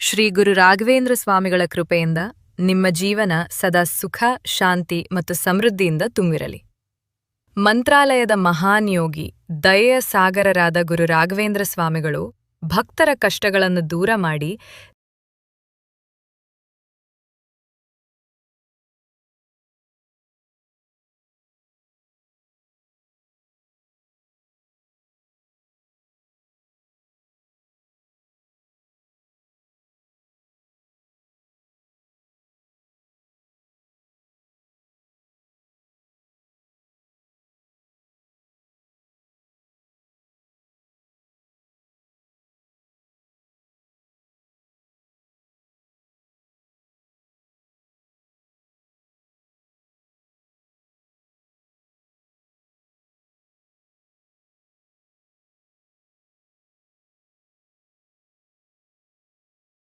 ಶ್ರೀ ಗುರು ರಾಘವೇಂದ್ರ ಸ್ವಾಮಿಗಳ ಕೃಪೆಯಿಂದ ನಿಮ್ಮ ಜೀವನ ಸದಾ ಸುಖ, ಶಾಂತಿ ಮತ್ತು ಸಮೃದ್ಧಿಯಿಂದ ತುಂಬಿರಲಿ. ಮಂತ್ರಾಲಯದ ಮಹಾನ್ ಯೋಗಿ, ದಯೆಯ ಸಾಗರರಾದ ಗುರು ರಾಘವೇಂದ್ರ ಸ್ವಾಮಿಗಳು ಭಕ್ತರ ಕಷ್ಟಗಳನ್ನು ದೂರ ಮಾಡಿ